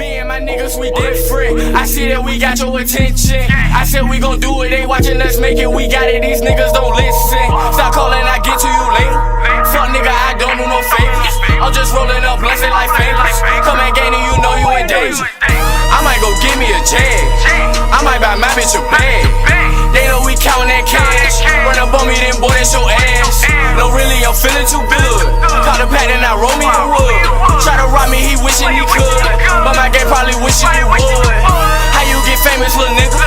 Me and my niggas, we different. I see that we got your attention. I said we gon' do it, they watching us make it. We got it, these niggas don't listen. Stop calling, I get to you late. Fuck nigga, I don't do no favors. I'm just rolling up, blessing like favors. Come and gain it, you know you in danger. I might go give me a jag. I might buy my bitch a bag. They know we countin' that cash. Run up on me, then boy, that's your ass. No, really, I'm feeling too good. Caught a pack and I roll me a wood. Try to rob me, he wishing he could. But my gang probably wishing he would. How you get famous, little nigga?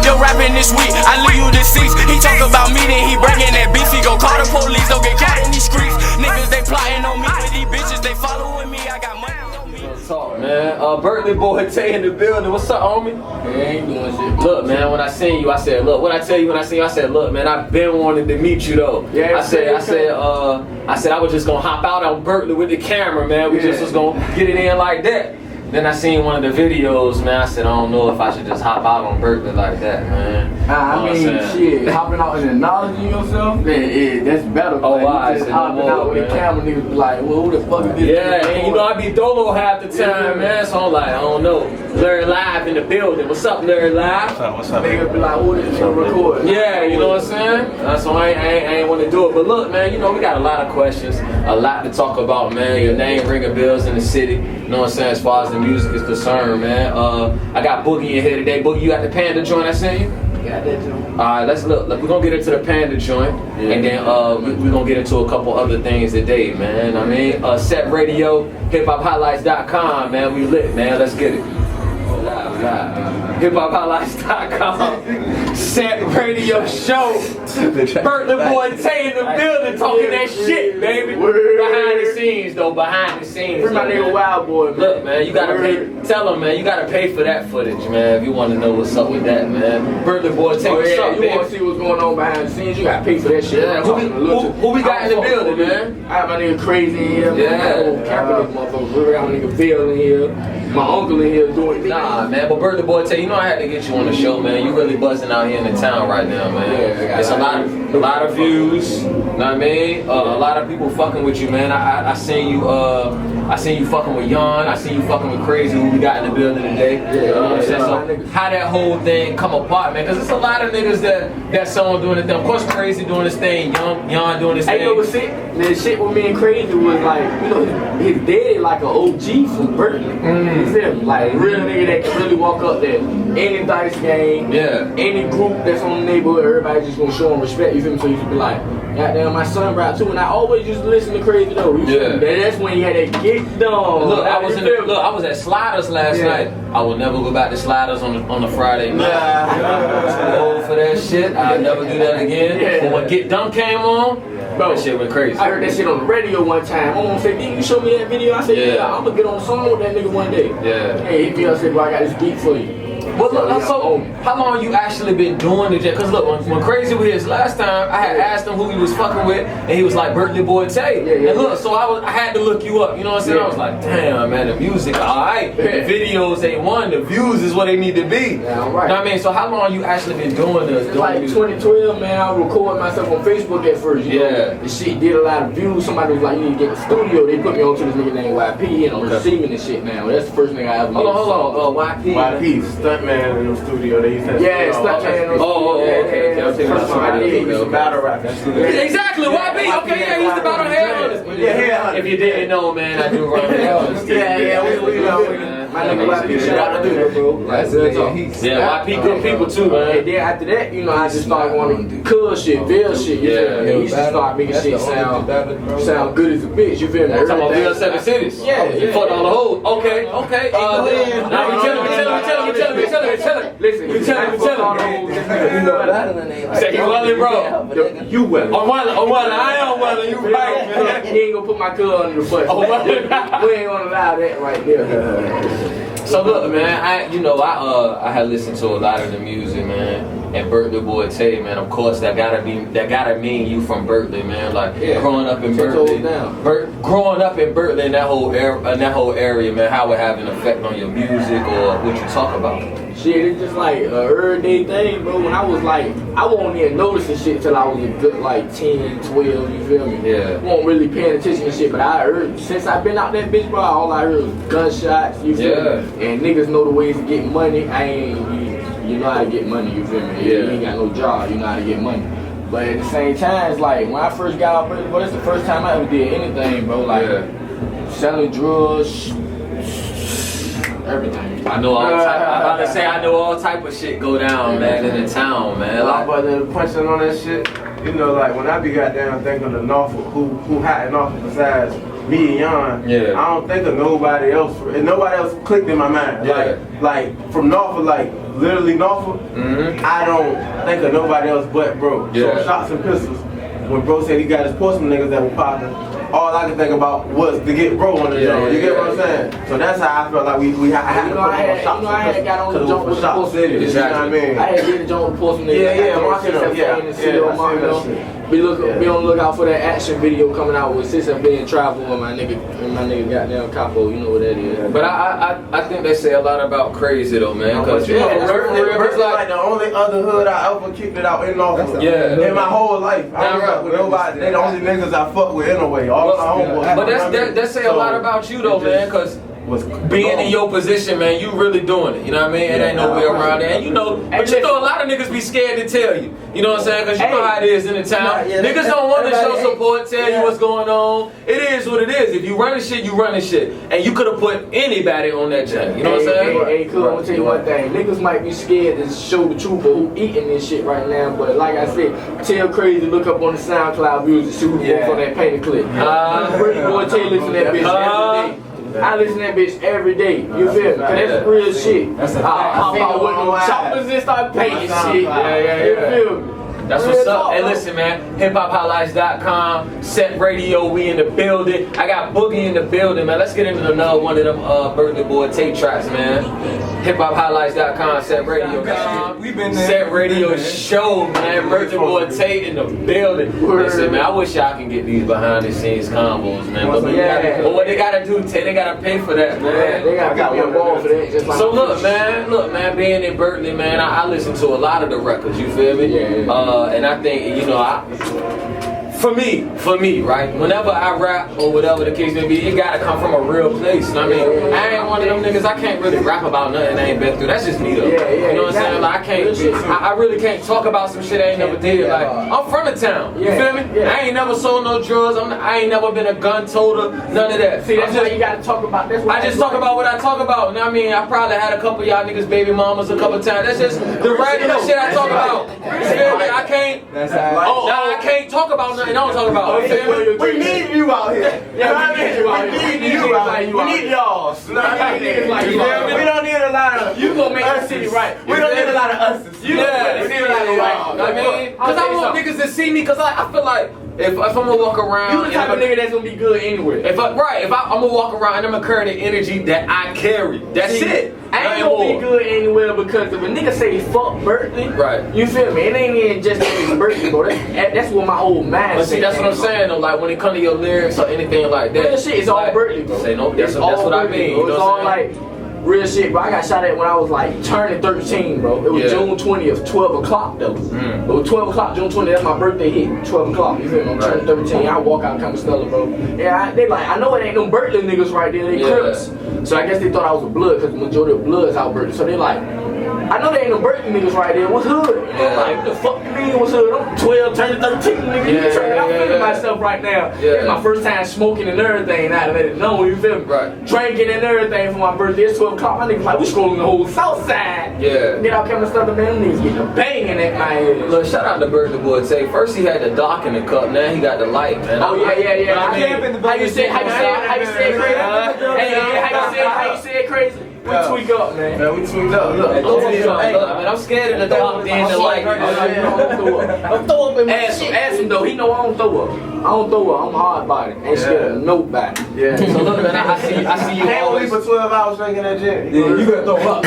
Yo, rapping this week, I leave you deceased. He talk about me, then he bringin' that beef. He gon' call the police, don't get caught in these streets. Niggas, they plotting on me with these bitches, they following me. I got money on me. What's up, man? Berkleyboytay in the building. What's up, homie? Ain't doing shit. Look, man, when I seen you, I said, look, what I tell you when I seen you, I said, look, man, I've been wanting to meet you though. Yeah, I said I was just gonna hop out on Berkeley with the camera, man. We just was gonna get it in like that. Then I seen one of the videos, man. I said, I don't know if I should just hop out on Berkeley like that, man. I mean, shit, hopping out and acknowledging yourself, that's better. Oh, why? Just hopping out with the camera, niggas be like, well, who the fuck is this? Yeah, and you know, I be dolo half the time, man. So I'm like, I don't know. Larry Live in the building. What's up, Larry Live? What's up? Niggas be like, who this shit recording? Yeah, you know what I'm saying? So I ain't want to do it. But look, man, you know, we got a lot of questions, a lot to talk about, man. Your name ringing bells in the city. You know what I'm saying? As far as the music is concerned, man. I got Boogie in here today. Boogie, you got the Panda joint I sent you? Got that joint. Alright, let's look. We're gonna get into the Panda joint, and then we're gonna get into a couple other things today, man. I mean, Set Radio, hiphophighlights.com, man. We lit, man. Let's get it. hiphophighlights.com. Set Radio Show. Berkleyboytay in the building talking that shit, baby. Behind the scenes, though. Behind the scenes. Free my nigga Wild Boy, man. Look, man, you gotta pay. Tell him, man, you gotta pay for that footage, man. If you want to know what's up with that, man. Berkleyboytay, what's up, you man? want to see what's going on behind the scenes? You gotta pay for that shit. Yeah, who we got in the building, man? I have my nigga Crazy in here. Yeah. Capitalist motherfucker. I got my nigga Phil in here. My uncle in here doing things. Nah, man, but Berkleyboytay, you know I had to get you on the show, man. You really buzzing out here in the town right now, man. Yeah, it's a lot of views. You know what I mean? A lot of people fucking with you, man. I seen you. I seen you fucking with Yon. I seen you fucking with Crazy, who we got in the building today. Yeah, you know what I'm saying? So how that whole thing come apart, man? Because it's a lot of niggas that song doing it. Of course, Crazy doing this thing. Yon doing this thing. Hey, you know what's sick? The shit with me and Crazy was like, you know, his daddy like an OG from Berkeley. You feel me? Like real nigga that can really walk up there. Any dice game, any group that's on the neighborhood, everybody just gonna show him respect. You feel me? So you should be like, goddamn, my son rap too, and I always used to listen to Crazy though. That's when he had that get done. Look, I was at Sliders last night. I will never go back to Sliders on a Friday night. I'm old for that shit. I'll never do that again. But when Get Done came on, bro, that shit went crazy. I heard that shit on the radio one time. My mom said, "Did you show me that video?" I said, "Yeah, I'm gonna get on the song with that nigga one day." Hey, hit me up, said, "Bro, I got this beat for you." But look, so how long you actually been doing the jet? Cause look, when Crazy was his last time, I had asked him who he was fucking with, and he was like Berkleyboytay. And look, so I had to look you up. You know what I'm saying? I was like, damn, man, the music, alright. The videos ain't one. The views is what they need to be. Yeah, you know what I mean? So how long you actually been doing this? Like 2012, man. I recorded myself on Facebook at first. You know? The shit did a lot of views. Somebody was like, "You need to get the studio." They put me on to this nigga named YP, and I'm receiving this shit now. That's the first thing I ever made. Hold on, YP. YP, stuntman in the studio. They used to stuntman. Okay. I'm taking that. Battle rap. Exactly, YP. Okay, yeah, he's the battle head. If you didn't know, man, I do run head. We know. My nigga YP, shout out to you, bro. That's good talk. Yeah, YP good people too, man. And then after that, you know, I just started going to cool shit, Bill shit. You feel me? He used to start making shit sound good as a bitch. You feel me? Talking about Bill 7 Cities. Yeah. You fucked all the hoes. Okay. Now we tell him. Listen, you tell him. You know better than they like. Say you Welly, bro. You Welly. I'm Welly. I am Welly. You right, man. He ain't gonna put my girl under the bus. We ain't gonna allow that right there. So look, man, I had listened to a lot of the music, man. And Berkleyboytay, man, of course, that gotta mean you from Berkeley, man. Like growing up in Berkeley, growing up in Berkeley in that whole area, man. How it have an effect on your music or what you talk about? Shit, it's just like a everyday thing, bro. When I was like, I won't even notice the shit till I was a good like 10, 12, you feel me? Yeah. Won't really paying attention to shit, but I heard, since I've been out that bitch, bro, all I heard was gunshots, you feel me? and niggas know the ways to get money. You know how to get money, you feel me? Yeah. You ain't got no job, you know how to get money. But at the same time, it's like, when I first got out, bro, that's the first time I ever did anything, bro. Like, selling drugs, everything. I know all type. I'm about to say I know all type of shit go down, man, in the town, man. Like, but the punching on that shit, you know, like when I be goddamn thinking of Norfolk, who hot in Norfolk besides me and Yon, I don't think of nobody else. And nobody else clicked in my mind. Like from Norfolk, like literally Norfolk, I don't think of nobody else but bro. So shots and pistols. When bro said he got his Portsmouth niggas that were popping, all I could think about was to get bro on the joint. You get what I'm saying? So that's how I felt like I had to put on shots and pistols. Got on the joint with the Portsmouth niggas. You know what I mean? I had to get the joint with the Portsmouth niggas. Be on the lookout for that action video coming out with 6 and being travel with my nigga goddamn Capo, you know what that is. But I think they say a lot about Crazy though, man. Cause Berkeley like the only other hood I ever kicked it out in Norfolk. In my whole life. I don't fuck with nobody. They the only niggas I fuck with anyway. All my homeboys. But that say a lot about you though, man, cause being in your position, man, you really doing it. You know what I mean? It ain't no way around it. And you know, but you know a lot of niggas be scared to tell you. You know what I'm saying? Because you know how it is in the town. Niggas don't want to show support, tell you what's going on. It is what it is. If you running shit, you running shit. And you could have put anybody on that joint. You know what I'm saying? Hey, cool. I'm gonna tell you one thing. Niggas might be scared to show the truth of who eating this shit right now. But like I said, tell Crazy to look up on the SoundCloud music, see who for that painted clip. Berkleyboytay listen to that bitch every day. I listen to that bitch every day. You feel me? Cause that's real shit. I pop out with them choppers and start painting shit. You feel me? That's what's up. Hey, listen, man. HipHopHighlights.com, Set Radio, we in the building. I got Boogie in the building, man. Let's get into another one of them Berkleyboytay tracks, man. HipHopHighlights.com, Set Radio. We've been there. Set Radio show, man. Berkleyboytay in the building. Listen, man, I wish y'all can get these behind the scenes combos, man. But what they gotta do, Tay, they gotta pay for that, man. They gotta be involved for that. So look, man, being in Berkeley, man, I listen to a lot of the records, you feel me? And I think, you know, for me, right? Whenever I rap or whatever the case may be, it gotta come from a real place. You know what I mean? I ain't one of them niggas. I can't really rap about nothing I ain't been through. That's just me though. You know what I'm saying? Like I really can't talk about some shit I ain't never did. Like I'm from the town. You feel me? I ain't never sold no drugs. I ain't never been a gun toter. None of that. See, that's why you gotta talk about. I just talk about what I talk about. You know what I mean? I probably had a couple of y'all niggas baby mamas a couple times. That's just the regular shit I talk about. You feel me? I can't. I can't talk about nothing. I don't talk about. We need you out here. We need you out here. We need y'all. We don't need a lot of. You gonna make the city right. We don't need a lot of us. We need a lot of right. I mean, cause I want niggas to see me. Cause I feel like if I'm gonna walk around, you the type of nigga that's gonna be good anyway. If I'm gonna walk around and I'm gonna carry the energy that I carry. That's it. I ain't gonna be good anywhere because if a nigga say fuck Berkeley, right? You feel me? It ain't even just Berkeley, bro. That's what my whole mind. But see, that's what I'm saying though. Like when it comes to your lyrics or anything like that, real shit is all Berkeley, bro. Say no, that's what I mean. It's all like real shit, bro. I got shot at when I was like turning 13, bro. It was June 20th, 12 o'clock though. It was 12 o'clock, June 20th. That's my birthday hit. 12 o'clock. You feel me? I'm turning 13. I walk out Compostela, bro. Yeah, they like, I know it ain't no Berkeley niggas right there. They Crips. So I guess they thought I was a blood because the majority of blood is out Berkeley. So they like, I know there ain't no Berkeley niggas right there. What's hood? I'm like, what the fuck you mean what's hood? I'm 12, turning 13, nigga. I'm feeling myself right now. It's my first time smoking and everything. I let it know, you feel me? Right. Drinking and everything for my birthday. It's 12 o'clock. My niggas like, we scrolling the whole south side. Get out Compostela, man. Them niggas getting a banging at my head. Look, shout out to Berkleyboytay. First he had the dark in the cup, now he got the light, man. Oh yeah. How you say it crazy? How you say it crazy? We tweak up, man. We tweaked up. Look, man, I'm scared of the dark and the light. I'm throw up in my shit. Ask him though. He know I don't throw up. I'm hard body. Ain't scared of nobody. So look, man, I see you can't always. wait for 12 hours drinking that gin. You gotta throw up.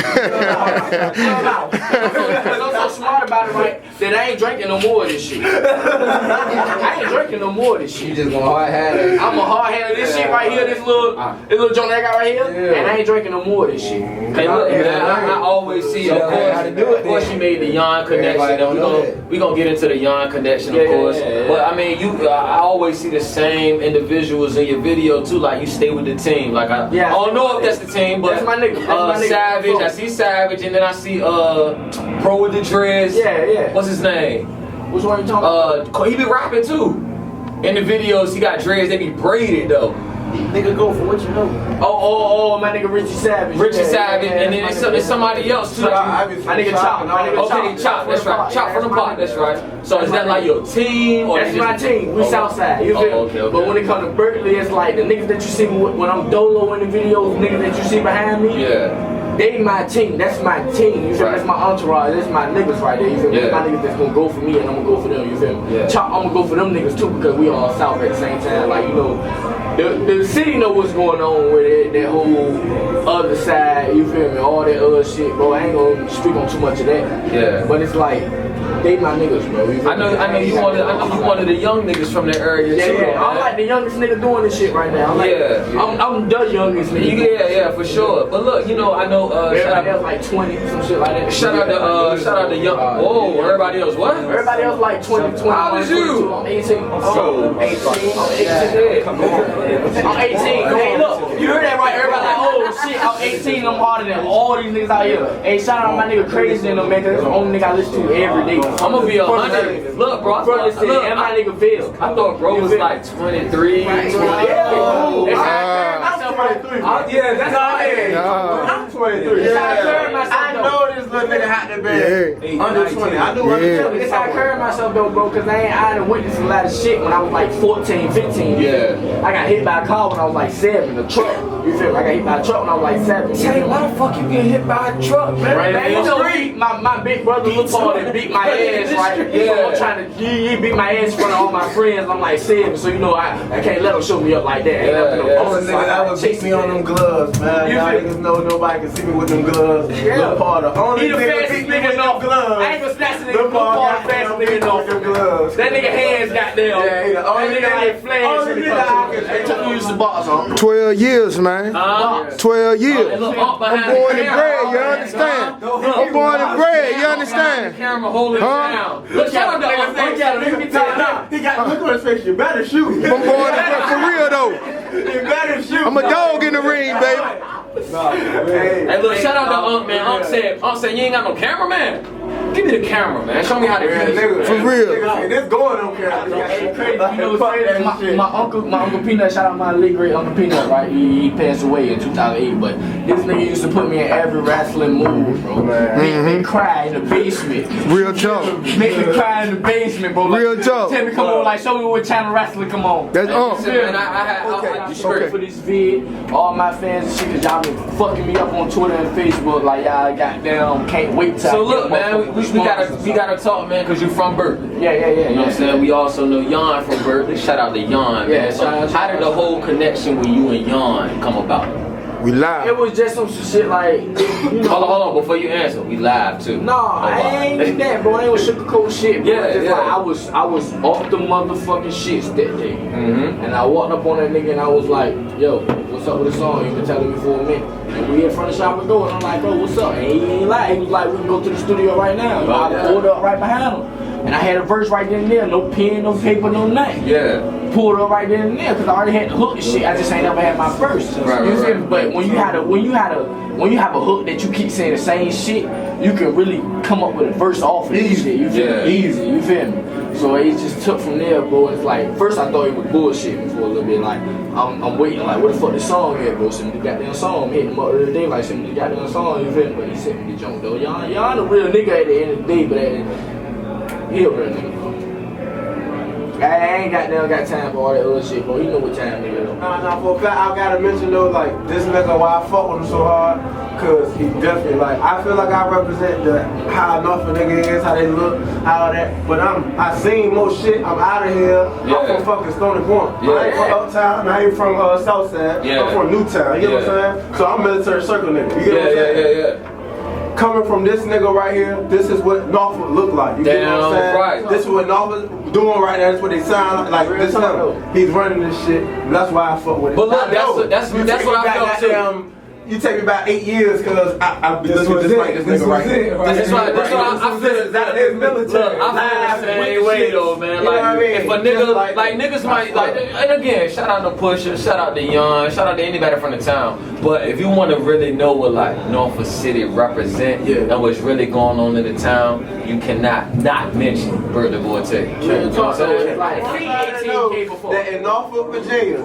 I'm so smart about it, right? That I ain't drinking no more of this shit. I ain't drinking no more of this shit. You just gonna hard-headed. I'm a hard-headed. This shit right here, this little joint that I got right here, and I ain't drinking no more of this shit. Hey, look, man, I always see, of course, you made the Yon connection, and we gonna get into the Yon connection, of course. But I mean, I always see the same individuals in your video too. Like you stay with the team. Like I don't know if that's the team, but that's my nigga. Savage. I see Savage, and then I see Pro with the dreads. Yeah. What's his name? Which one you talking about? He be rapping too. In the videos, he got dreads. They be braided though. Nigga go for what you know. Oh, my nigga Richie Savage. Savage, and then it's somebody else too. My nigga Chop. Okay, Chop, that's right. Chop from the pot, that's right. So is that like your team? Or that's my team. We Southside, you feel me? But when it comes to Berkeley, it's like the niggas that you see when I'm dolo in the videos, niggas that you see behind me. They my team. That's my team. You feel me? That's my entourage. That's my niggas right there. You feel me? That's my niggas that's gonna go for me and I'm gonna go for them. You feel me? Chop, I'm gonna go for them niggas too because we all South at the same time. Like you know, the city know what's going on with it. That whole other side. You feel me? All that other shit, bro. I ain't gonna speak on too much of that. But it's like they my niggas, bro. I know you one of the young niggas from the area too. I'm like the youngest nigga doing this shit right now. I'm the youngest nigga. Yeah, for sure. But look, you know, I know. Everybody else like 20, some shit like that. Shout out to young. Whoa, everybody else what? Everybody else like 20. How old is you? I'm 18. I'm 18. I'm 18. Hey, look, you heard that right? Everybody like, oh shit, I'm 18. I'm harder than all these niggas out here. Hey, shout out my nigga Crazy and them, man. That's the only nigga I listen to every day. I'm gonna be 100. Look, bro. And my nigga Bill. I thought bro was like 23. Yeah, that's all I am. I'm 23. I know this little nigga had to be under 20. I knew that's how I carry myself though, bro, because I done witnessed a lot of shit when I was like 14, 15. I got hit by a car when I was like 7, a truck. You feel me? I got hit by a truck when I was like 7. Hey, why the fuck you get hit by a truck, man? Man, you know, my big brother Lil Paul that beat my ass, right? So I'm trying to, he beat my ass in front of all my friends. I'm like 7, so you know, I can't let him show me up like that. Only nigga that would beat me on them gloves, man. Y'all niggas know nobody can see me with them gloves. Lil Paul, the only nigga beat me with them gloves. I ain't gonna snatch the nigga. Lil Paul, the fastest nigga with them gloves. That nigga hands got there. Yeah, that nigga like flash. They took me to the box on. 12 years, man. 12 years. I'm born and bred, you understand? I'm born and bred, you understand? Camera holding down. Look at him. He got look on his face. You better shoot. I'm born and bred for real though. You better shoot. I'm a dog in the ring, baby. Hey, look, shout out to Unc, man. Unc said, you ain't got no cameraman. Give me the camera, man. Show me how to do this. For real. This going on camera. Crazy. You know what's crazy? My uncle Peanut, shout out my late great Uncle Peanut, right? He passed away in 2008, but this nigga used to put me in every wrestling move, bro. Make me cry in the basement. Real talk. Make me cry in the basement, bro. Like, Real talk. Tell me, come on, like, show me what channel wrestling come on. That's Unc. I'm straight for this vid. All my fans and shit, cause y'all been fucking me up on Twitter and Facebook, like y'all goddamn can't wait till. So look, man, we gotta talk, man, cause you from Berkeley. Yeah. You know what I'm saying? We also know Yon from Berkeley. Shout out to Yon, man. So how did the whole connection with you and Yon come about? We live. It was just some shit like, you know. Hold on, before you answer, we live too. No, I ain't do that, bro. I ain't with sugarcoat shit, bro. Yeah. Like, I was off the motherfucking shits that day. And I walked up on that nigga and I was like, yo, what's up with the song? You been telling me for a minute. And we in front of Shop and Go, and I'm like, bro, what's up? And he ain't lie. He was like, we can go to the studio right now. I pulled up right behind him. And I had a verse right then and there, no pen, no paper, no nothing. Pulled up right then and there, cause I already had the hook and shit. I just ain't never had my verse. Right. But when you have a hook that you keep saying the same shit, you can really come up with a verse off of this shit. You feel me? Easy. You feel me? So it just took from there, bro. It's like first I thought he was bullshitting for a little bit. Like I'm waiting, like what the fuck this song is, bro? Send me the goddamn song. I'm hitting him up the other day, like send me the goddamn song. You feel me? But he sent me the junk though. Y'all the real nigga at the end of the day, but. He a real nigga, bro. I ain't got time for all that other shit, bro. You know what time nigga though. Nah, for a fact, I gotta mention though, like, this nigga, why I fuck with him so hard, cause he definitely, like, I feel like I represent how enough a nigga is, how they look, how that, but I seen more shit, I'm out of here, I'm from fucking Stony Point. I ain't from Uptown, I ain't from Southside, I'm from Newtown, you know what I'm saying? So I'm military circle nigga, you get what I'm saying? Coming from this nigga right here, this is what Norfolk look like. You get what I'm saying? Right. This is what Norfolk doing right now. That's what they sound like. This him. He's running this shit. That's why I fuck with it. But look, that's what I felt too. you take me about 8 years because I've been looking just like this nigga right here. This is why I feel that is military. Look, I feel the same way though, man. Like, if a nigga, like niggas might, like, and again, shout out to Pusha, shout out to Young, shout out to anybody from the town. But if you want to really know what like Norfolk City represent and what's really going on in the town, you cannot not mention Berkleyboytay. You know what I'm saying? Like, that in Norfolk, Virginia,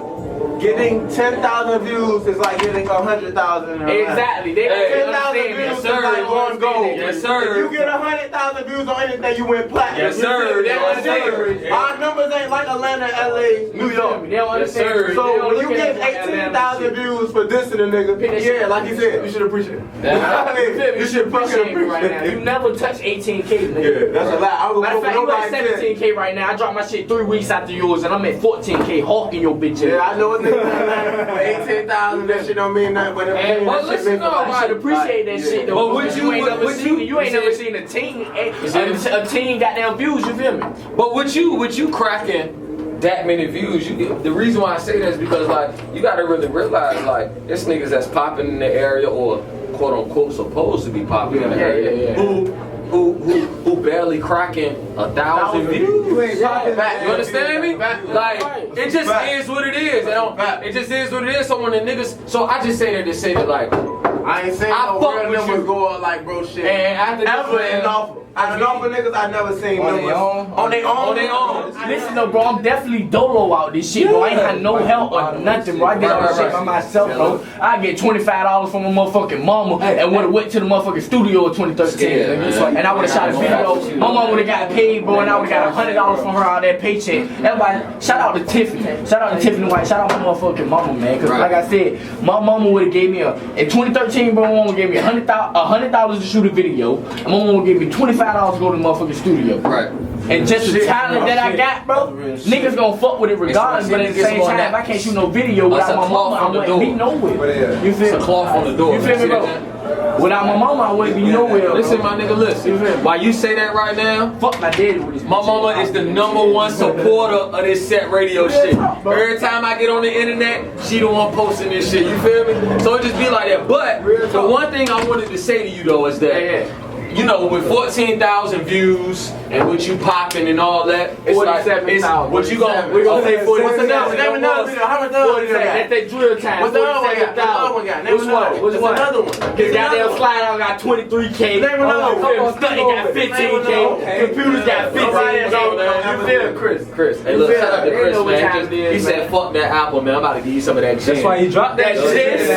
getting 10,000 views is like getting 100,000. Exactly. They 10,000 views yes, is sir. like on gold. Yes, sir. If you get 100,000 views on anything, you win platinum. Yes, sir. Yes, sir. Our numbers ain't like Atlanta, LA, New York. They don't understand. Yes, sir. So when you get 18,000 views for dissing a nigga, yeah, like you said, you should appreciate it. You should appreciate me right now. You never touch 18K, nigga. Yeah, that's a lot. Matter of fact, you at 17K right now. I dropped my shit 3 weeks after yours, and I'm at 14K hawking your bitch. Yeah, I know what nigga. For 18,000, that shit don't mean nothing. But listen, I should appreciate that shit though. But you ain't never seen a teen, a teen goddamn views. You feel me? But with you cracking that many views, the reason why I say that is because like you gotta really realize like it's niggas that's popping in the area or quote unquote supposed to be popping in the area who barely cracking 1,000 views. You ain't popping. You understand me? Like it just is what it is. It just is what it is. So when the niggas, so I just say that to say that like I ain't saying no real numbers go up like bro shit. And after ever in Norfolk. Out of Norfolk niggas, I never seen numbers. On their own. Listen though, bro, I'm definitely dolo out this shit, bro. I ain't had no help or nothing, bro. I did all this shit by myself, bro. I get $25 from my motherfucking mama and would've went to the motherfucking studio in 2013. And I would've shot a video. My mom would've got paid, bro, and I would've got $100 from her out of that paycheck. Everybody, shout out to Tiffany. Shout out to Tiffany White. Shout out to my motherfucking mama, man. Cause like I said, my mama would've gave me in 2013, bro, my mama gave me $100 to shoot a video. And my mama gave me $25 to go to the motherfucking studio. Right. And just the talent that I got, bro, niggas gonna fuck with it regardless. But at the same time, if I can't shoot no video without my mama, I wouldn't be nowhere. You feel me? It's a cloth on the door. You feel me, bro? Without my mama, I wouldn't be nowhere. Listen, my nigga, listen. While you say that right now, fuck my daddy with his my mama is the #1 supporter of this set radio shit. Every time I get on the internet, she the one posting this shit. You feel me? So it just be like that. But the one thing I wanted to say to you though is that. You know, with 14,000 views and what you popping and all that, it's like, it's, what you gonna, we're gonna say 47,000. What's another video? How much other video got? That's drill time. What's the other one got? Name another one. What's another one? His goddamn slide on got 23K. Name another one. Study got 15K. Computers got 15K. You feel Chris? Hey, look, shout out to Chris, man. He said, fuck that apple, man. I'm about to give you some of that shit. That's why he dropped that shit.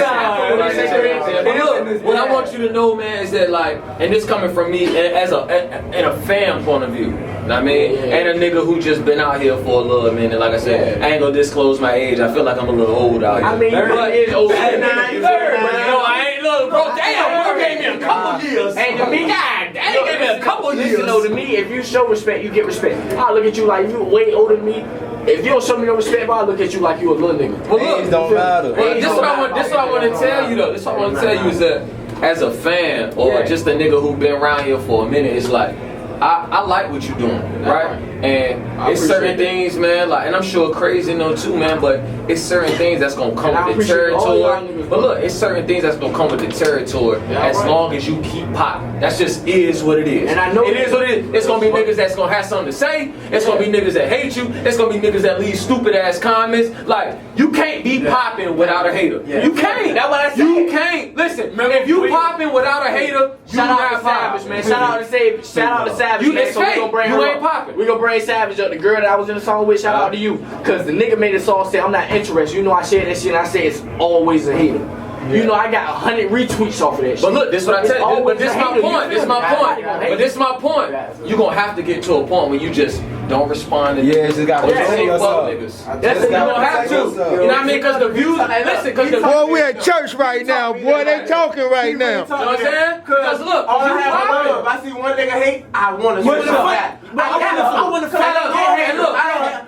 But look, what I want you to know, man, is that like, and this coming from me as in a fan point of view. You know what I mean? And a nigga who just been out here for a little minute. Like I said, I ain't gonna disclose my age. I feel like I'm a little old out here. I mean, but is old. No, I ain't. Look, bro, damn, bro gave me a couple years. And to me, God, damn, gave me a couple years. You know, to me, if you show respect, you get respect. I look at you like you way older than me. If you don't show me no respect, I look at you like you a little nigga. Well, look, don't matter. This what I want to tell you though. This what I want to tell you is that as a fan or just a nigga who been around here for a minute, it's like I like what you doing, right? And it's certain things, man, like, and I'm sure crazy though too, man, but it's certain things that's gonna come with the territory. But look, it's certain things that's gonna come with the territory as long as you keep popping. That's just is what it is. And I know it is what it is. It's gonna be niggas that's gonna have something to say. It's gonna be niggas that hate you. It's gonna be niggas that leave stupid ass comments. Like, you can't be popping without a hater. You can't. That's what I said. You can't. Listen, if you popping without a hater, you not Savage, man. Shout out to Savage. Shout out to Savage. You ain't popping. We gonna bring Savage up. The girl that I was in the song with, shout out to you. Cause the nigga made the song say I'm not interested. You know I shared that shit and I say it's always a hater. You know I got 100 retweets off of that shit. But look, this is what I tell you. But this is my point. This is my point. But this is my point. You gonna have to get to a point where you just don't respond to just got to say niggas. That's you don't have to. You know what I mean? Cause the views. Listen, cause the boy, we at church right now. Boy, they talking right now. You know what I'm saying? Cause look, all I have to do, if I see one nigga hate, I want to shoot him back. I want to fight out. Look,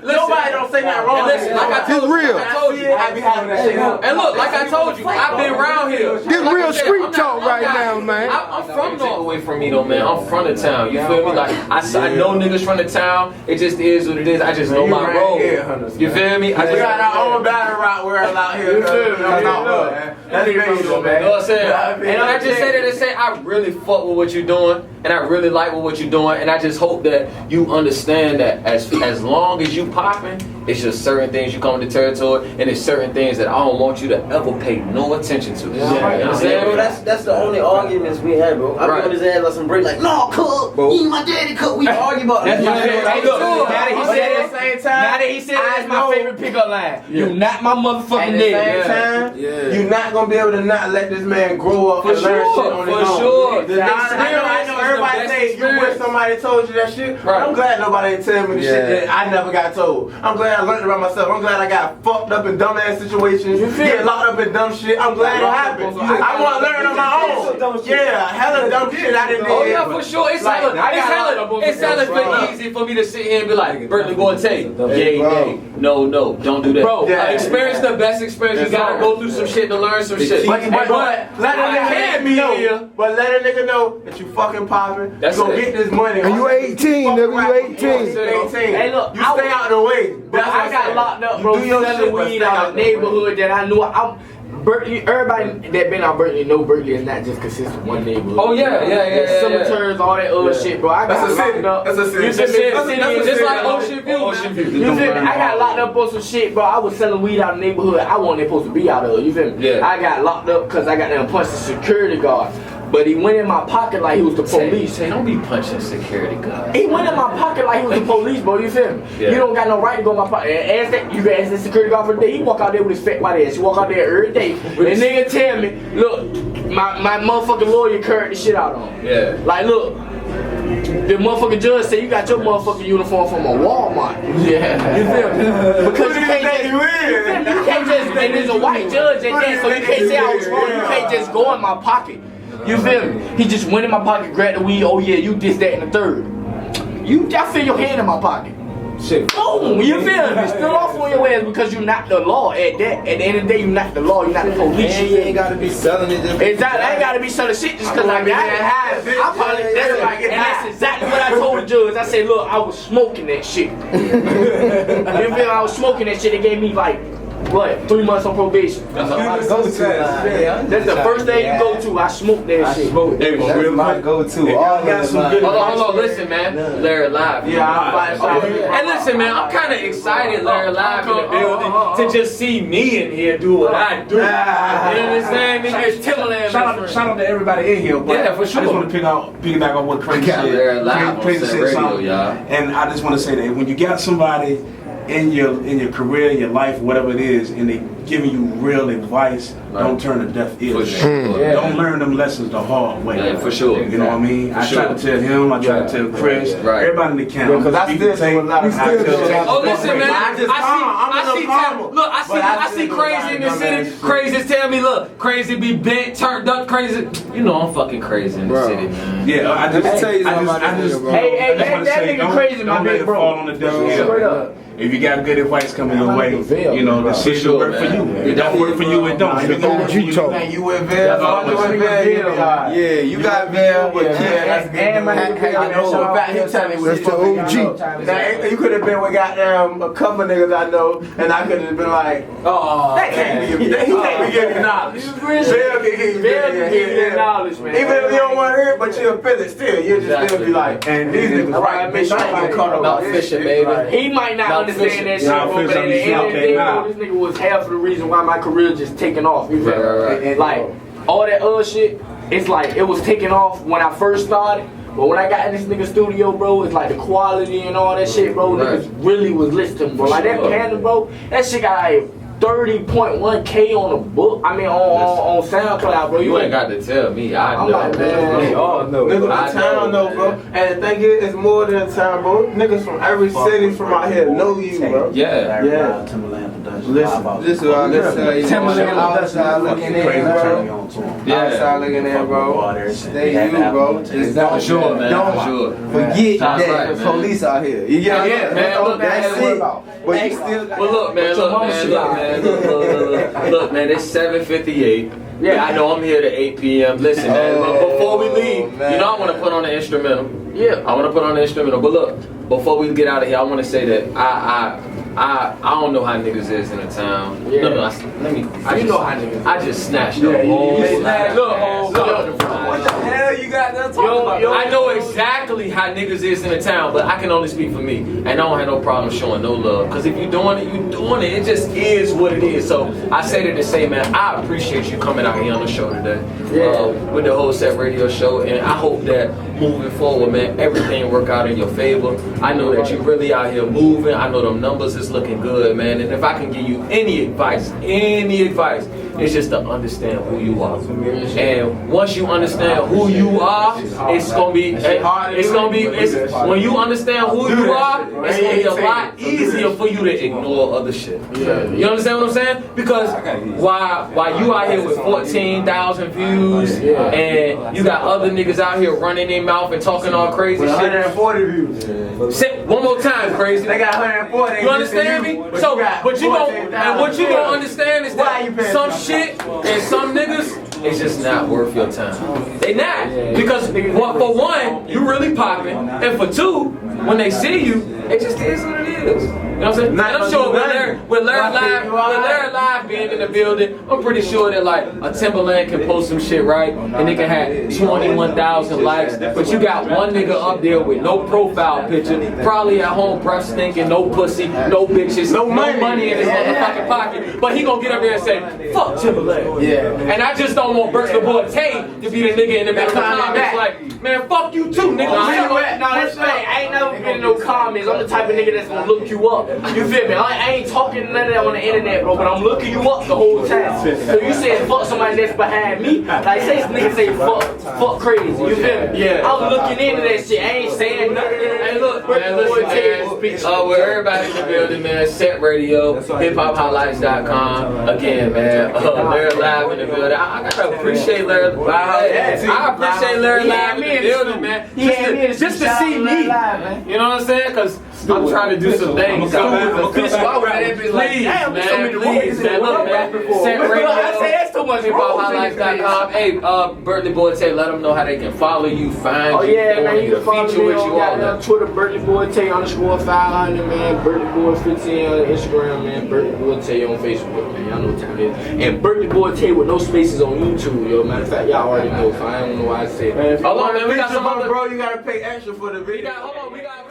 nobody don't say nothing wrong. Listen, like I told you, I be having that shit. And look, like I told you, I've been around here. This real street talk right now, man. I'm from North. Away from me though, man. I'm from the town. You feel me? Like I know niggas from the town. It just is what it is. I just know my role. You feel me? We got our own battle rock world out here. That's crazy, man. You know what I'm saying? And I just say that to say I really fuck with what you're doing, and I really like what you're doing, and I just hope that you understand that as long as you popping, it's just certain things you come to territory, and it's certain things that I don't want you to ever pay no attention to. You know what I'm saying, bro? That's the only arguments we had, bro. I be on his ass like some break, like, no, cook, you my daddy cook. We argue about That's my that. favorite. Now that he said that's my favorite pickup line. You not my motherfucking nigga. At the same time, you're not gonna be able to not let this man grow up and learn shit on his own. For sure. I know everybody say you wish somebody told you that shit. I'm glad nobody tell me the shit that I never got told. I'm glad I learned about myself. I'm glad I got fucked up in dumbass situations, get locked up in dumb shit. I'm glad it happened. I want to learn on my own. Yeah, hella dumb shit I didn't do. Oh yeah, for sure. It's hella easy for me to sit here and be like, Berkleyboytay, yay, no, don't do that. Bro, experience the best experience. You gotta go through some shit to learn some shit. But let a nigga know that you fucking popping. You gonna get this money. And you 18, nigga, you 18. Hey, look, you stay out of the way. I got locked up, bro, selling weed out of the neighborhood that I knew. Berkeley, everybody that been out Berkeley know Berkeley is not just consistent of one neighborhood. Oh yeah. Cemeteries, all that other shit, bro. I got locked up. That's a city. Just like Ocean View. You feel me? I got locked up on some shit, bro. I was selling weed out of the neighborhood I wasn't supposed to be out of. You feel me? Yeah. I got locked up because I got them punched the security guard. But he went in my pocket like he was the police. Say, don't be punching security guards. He went in my pocket like he was the police, bro. You feel me? Yeah. You don't got no right to go in my pocket. Ask that. You ask the security guard for the day. He walk out there with his fat white ass. He walk out there every day. And nigga tell me, look, my motherfucking lawyer carried the shit out on him. Yeah. Like, look, the motherfucking judge said you got your motherfucking uniform from a Walmart. Yeah. You feel me? Because you can't just, and there's a white judge in there, so you can't say I was wrong. You can't just go in my pocket. You feel me? He just went in my pocket, grabbed the weed. Oh yeah, you this, that, and the third. I feel your hand in my pocket. Shit. Boom! You feel me? Still off on your ass because you're not the law. At the end of the day, you're not the law. You're not the police. And you ain't gotta be selling it. Exactly. I ain't gotta be selling shit just because I got it. That's exactly what I told the judge. I said, look, I was smoking that shit. You feel me? I was smoking that shit. They gave me like, what, 3 months on probation. That's my go-to. That's the first thing you go to. I smoke that shit. That's my go-to. Hold on, listen, man. Larry Live. And listen, man, I'm kind of excited, Larry Live in the building, to just see me in here do what I do. You understand me? Shout out to everybody in here. But yeah, for sure. I just want to piggyback on what Crazy said. Larry Live Crazy said something, and I just want to say that when you got somebody in your career, your life, whatever it is, and they giving you real advice, don't turn a deaf ear. For sure. Don't learn them lessons the hard way. Yeah, for sure. You know what I mean? I try to tell him, I try to tell Chris, everybody in the camp. Because I still say a lot of oh, listen, man. I see Crazy in the city. Crazy tell me, look, Crazy be bent, turned up, Crazy. You know I'm fucking crazy in the city, man. Yeah, I just tell you something. Hey, that nigga Crazy, my big bro. Fall on the deaf ear. If you got good advice coming your way, you know, the shit will work for you. It don't work for you, it don't. You know what you talk. You with Vail? Yeah, you got Vail, but and my nigga Vail. I know for a fact he tell me that's the OG. Now, you could have been with goddamn a couple niggas I know, and I could have been like, oh, that can't be. He can't be giving knowledge. Vail can give you knowledge, man. Even if you don't want to hear it, but you'll feel it still. You'll just still be like, and these niggas right. Make sure I ain't get caught up about fishing, baby. He might not understand that shit, but at the end of the day, this nigga was half of the reason why my career just taking off. You feel me? And like all that other shit, it's like it was taking off when I first started. But when I got in this nigga studio, bro, it's like the quality and all that shit, bro. Niggas really was listening, bro. Like that Panda, bro, that shit got like 30.1K on the book. I mean, on SoundCloud, bro. You ain't got to tell me. I'm like, man. They all know. Niggas from town know, bro. And the thing is, it's more than town, bro. Niggas from every city from out here know you, bro. Yeah. Timberland Production. Listen, this is what I'm gonna tell you. Outside looking in, bro. Outside looking in, bro. Stay you, bro. Just For sure, man. don't forget that the police out here. You get Yeah, man. Look, that's man. it. But you still got. But look, man. It's 7:58. Yeah, I know I'm here to 8 p.m. Listen, man. But before we leave, man. you know I want to put on the instrumental. Yeah. I want to put on the instrumental. But look, before we get out of here, I want to say that I don't know how niggas is in the town. Yeah. No, I just snatched the whole Look, What the hell you got there talking about? I know exactly how niggas is in the town, but I can only speak for me. And I don't have no problem showing no love. Because if you're doing it, you're doing it. It just is what it is. So I say that to say, man, I appreciate you coming out here on the show today. With the whole set radio show. And I hope that moving forward, man, everything work out in your favor. I know that you really out here moving. I know them numbers is looking good, man. And if I can give you any advice, it's just to understand who you are. And once you understand who you are, when you understand who you are, it's gonna be a lot easier for you to ignore other shit. You understand what I'm saying? Because while you out here with 14,000 views and you got other niggas out here running their mouth and talking all crazy shit. 140 views. Say one more time, crazy. They got 140. You understand me? So, what you gonna understand is that some shit and some niggas, it's just not worth your time. They not. Because for one, you really popping, and for two, when they see you, it just is what it is. You know what I'm saying? And I'm sure with Larry Live being in the building, I'm pretty sure that like a Timberland can post some shit, right? And they can have 21,000 likes, but you got one nigga up there with no profile picture, probably at home breath stinking, no pussy, no bitches, no money in his motherfucking pocket, but he gonna get up there and say, fuck Timberland. And I just don't want Berkleyboytay to be the nigga in the middle of the comments like, man, fuck you too, nigga. That's right. I ain't never getting no comments. I'm the type of nigga that's gonna look you up. You feel me? I ain't talking none of that on the internet, bro, but I'm looking you up the whole time. So you saying fuck somebody that's behind me? Like say this nigga say fuck crazy. You feel me? Yeah. I'm looking into that shit. I ain't saying nothing. Hey, look, man, listen, man. With everybody in the building, man, Set Radio, hiphophighlights.com. Again, man, Larry Live in the building. I gotta appreciate Larry Live. I appreciate Larry Live in the building, man. Just to see me. You know what I'm saying? Because I'm trying to do some things. Please, man. Look, man. Set Radio. I say that's too much. hiphophighlights.com. Hey, Berkleyboytay, let them know how they can follow you, find you. Yeah, man, you can follow feature me with you all on Twitter, Berkleyboytay _500, man. Berkleyboy15 on Instagram, man. Berkleyboytay on Facebook, man. Y'all know what time it is. And Berkleyboytay with no spaces on YouTube, yo. Matter of fact, y'all already know. I don't know why I said that. Hold on, man. We got some other, bro. You gotta pay extra for the video. Hold on, we got